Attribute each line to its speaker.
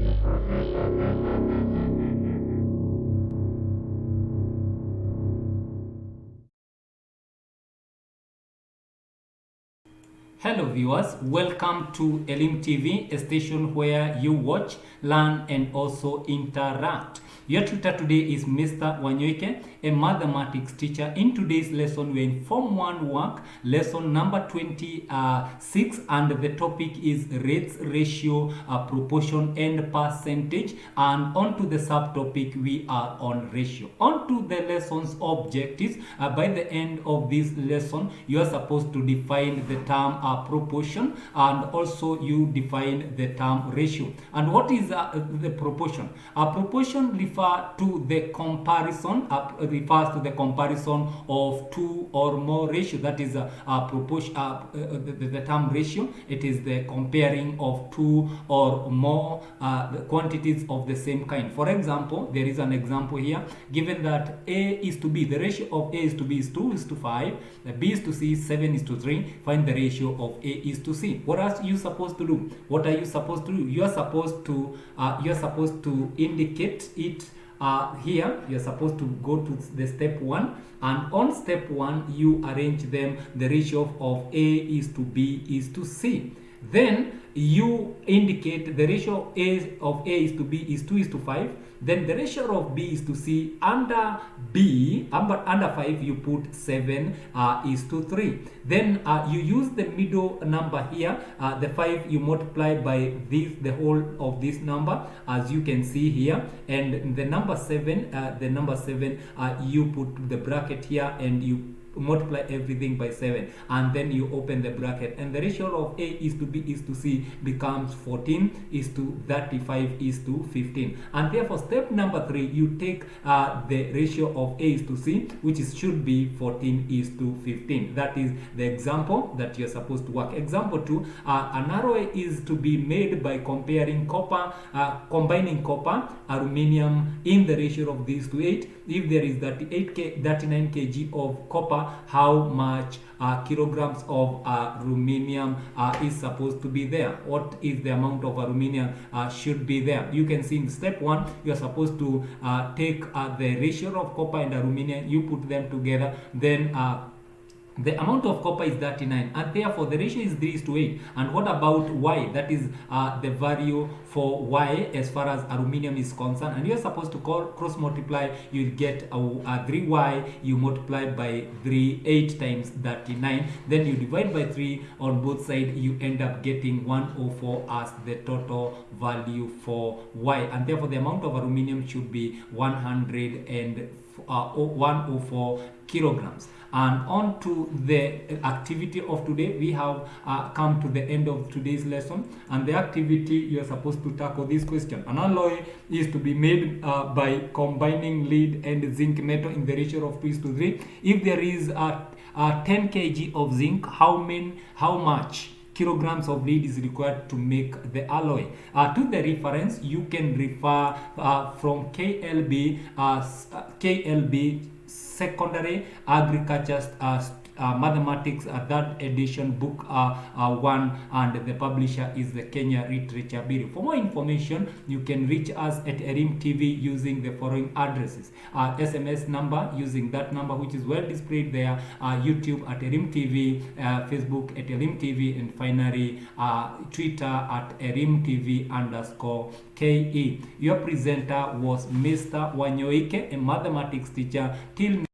Speaker 1: Hello viewers, welcome to Elim TV, a station where you watch, learn and also interact. Your tutor today is Mr. Wanyoike, a mathematics teacher. In today's lesson, we're in Form 1 work, lesson number 26, and the topic is rates, ratio, proportion and percentage. And on to the subtopic, we are on ratio. On to the lesson's objectives. By the end of this lesson, you are supposed to define the term proportion, and also you define the term ratio. And what is the proportion? Proportion refers to the comparison of two or more ratio. That is proportion. The term ratio, it is the comparing of two or more quantities of the same kind. For example, there is an example here given that A is to B. The ratio of A is to B is 2 is to 5, B is to C is 7 is to 3. Find the ratio of A is to C. What are you supposed to do? What are you supposed to do? You are supposed to indicate it here. You're supposed to go to the step 1, and on step 1 you arrange them. The ratio of A is to B is to C. Then you indicate the ratio of A is to B is 2 is to 5. Then the ratio of B is to C. Under B, under 5, you put 7 is to 3. Then you use the middle number here. The 5 you multiply by this, the whole of this number, as you can see here. And the number 7, you put the bracket here and you multiply everything by 7, and then you open the bracket, and the ratio of A is to B is to C becomes 14 is to 35 is to 15. And therefore step number 3, you take the ratio of A is to C, which should be 14 is to 15. That is the example that you're supposed to work. Example 2, an alloy is to be made by combining copper, aluminium in the ratio of these to 8. If there is 39 kg of copper, how much kilograms of aluminium is supposed to be there? What is the amount of aluminium should be there? You can see in step 1, you are supposed to take the ratio of copper and aluminium, you put them together, then the amount of copper is 39, and therefore the ratio is 3 is to 8. And what about Y? That is the value for Y as far as aluminium is concerned, and you are supposed to cross multiply. You get 3Y, you multiply by 3, 8 times 39, then you divide by 3 on both sides, you end up getting 104 as the total value for Y, and therefore the amount of aluminium should be 104 kilograms. And on to the activity of today. We have come to the end of today's lesson, and the activity, you are supposed to tackle this question. An alloy is to be made by combining lead and zinc metal in the ratio of 2 is to 3. If there is 10 kg of zinc, how much kilograms of lead is required to make the alloy? To the reference, you can refer from KLB Secondary Agriculture Mathematics, third edition, book 1, and the publisher is the Kenya Literature Bureau. For more information, you can reach us at Elim TV using the following addresses: SMS number using that number which is well displayed there, YouTube at Elim TV, Facebook at Elim TV, and finally Twitter at Elim TV_KE. Your presenter was Mr. Wanyoike, a mathematics teacher. Till